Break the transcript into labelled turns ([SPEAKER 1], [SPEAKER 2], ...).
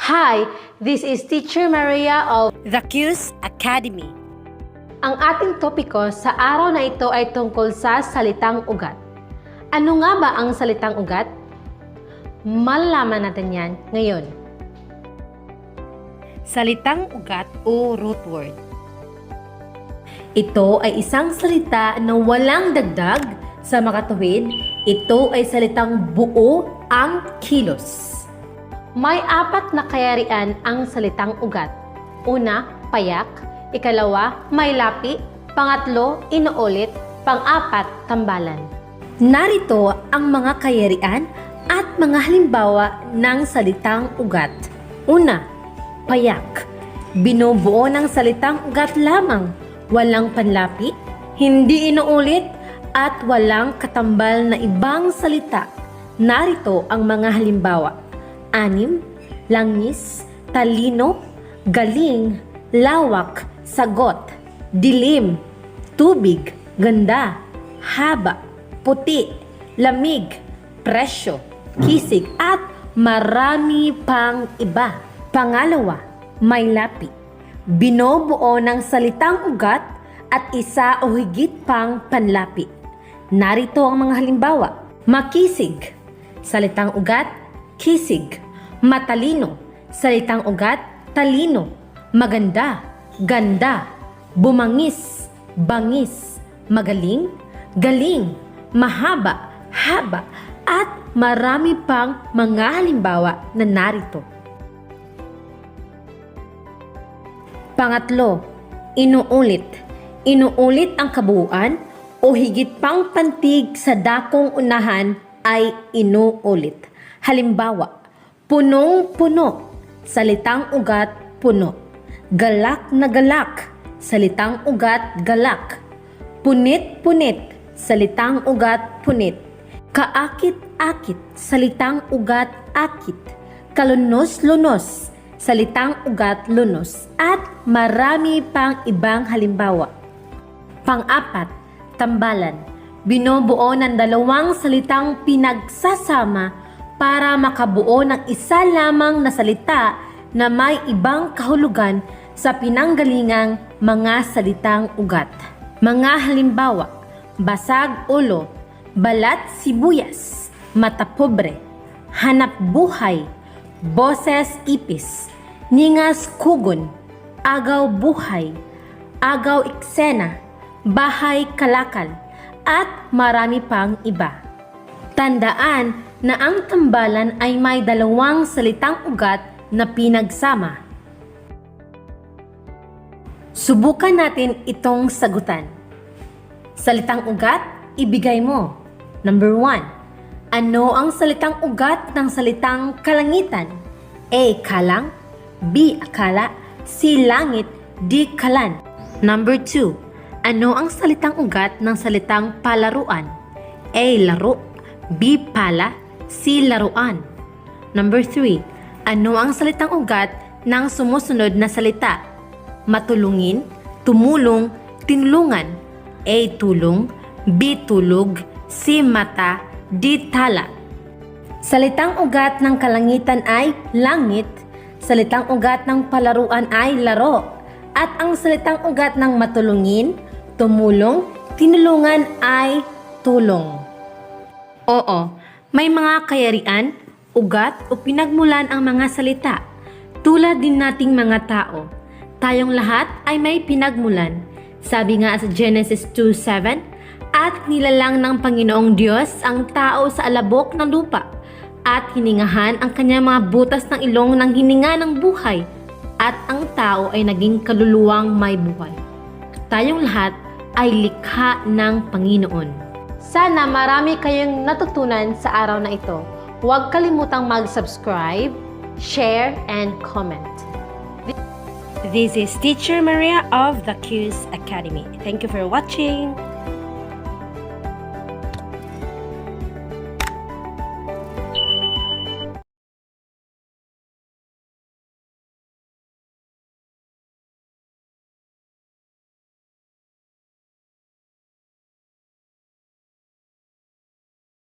[SPEAKER 1] Hi, this is Teacher Maria of
[SPEAKER 2] The Q's Academy.
[SPEAKER 1] Ang ating topiko sa araw na ito ay tungkol sa salitang ugat. Ano nga ba ang salitang ugat? Malalaman natin yan ngayon.
[SPEAKER 2] Salitang ugat o root word.
[SPEAKER 1] Ito ay isang salita na walang dagdag sa makatuwid. Ito ay salitang buo ang kilos. May apat na kayarian ang salitang ugat. Una, payak. Ikalawa, may lapi. Pangatlo, inuulit. Pang-apat, tambalan. Narito ang mga kayarian at mga halimbawa ng salitang ugat. Una, payak. Binubuo ng salitang ugat lamang. Walang panlapi, hindi inuulit, at walang katambal na ibang salita. Narito ang mga halimbawa. Anim, langis, talino, galing, lawak, sagot, dilim, tubig, ganda, haba, puti, lamig, presyo, kisig, at marami pang iba. Pangalawa, may lapi. Binubuo ng salitang ugat at isa o higit pang panlapi. Narito ang mga halimbawa. Makisig, salitang ugat, kisig. Matalino, salitang ugat, talino. Maganda, ganda. Bumangis, bangis. Magaling, galing. Mahaba, haba. At marami pang mga halimbawa na narito. Pangatlo, inuulit. Inuulit ang kabuuan o higit pang pantig sa dakong unahan ay inuulit. Halimbawa, punong-puno, salitang ugat, puno. Galak na galak, salitang ugat, galak. Punit-punit, salitang ugat, punit. Kaakit-akit, salitang ugat, akit. Kalunos-lunos, salitang ugat, lunos. At marami pang ibang halimbawa. Pang-apat, tambalan. Binubuo ng dalawang salitang pinagsasama para makabuo ng isa lamang na salita na may ibang kahulugan sa pinanggalingang mga salitang ugat. Mga halimbawa, basag ulo, balat sibuyas, mata pobre, hanap buhay, boses ipis, ningas kugon, agaw buhay, agaw eksena, bahay kalakal, at marami pang iba. Tandaan na ang tambalan ay may dalawang salitang ugat na pinagsama. Subukan natin itong sagutan. Salitang ugat, ibigay mo. Number 1. Ano ang salitang ugat ng salitang kalangitan? A. Kalang, B. Akala, C. Langit, D. Kalan. Number 2. Ano ang salitang ugat ng salitang palaruan? A. Laro, B. Pala, C. Laruan. Number 3. Ano ang salitang ugat ng sumusunod na salita? Matulungin, tumulong, tinulungan. A. Tulong, B. Tulog, C. Mata, D. Tala. Salitang ugat ng kalangitan ay langit. Salitang ugat ng palaruan ay laro. At ang salitang ugat ng matulungin, tumulong, tinulungan ay tulong. Oo, may mga kayarian, ugat o pinagmulan ang mga salita. Tulad din nating mga tao. Tayong lahat ay may pinagmulan. Sabi nga sa Genesis 2:7, at nilalang ng Panginoong Diyos ang tao sa alabok ng lupa at hiningahan ang kanyang mga butas ng ilong ng hininga ng buhay at ang tao ay naging kaluluwang may buhay. Tayong lahat ay likha ng Panginoon. Sana marami kayong natutunan sa araw na ito. Huwag kalimutang mag-subscribe, share, and comment.
[SPEAKER 2] This is Teacher Maria of The Q's Academy. Thank you for watching.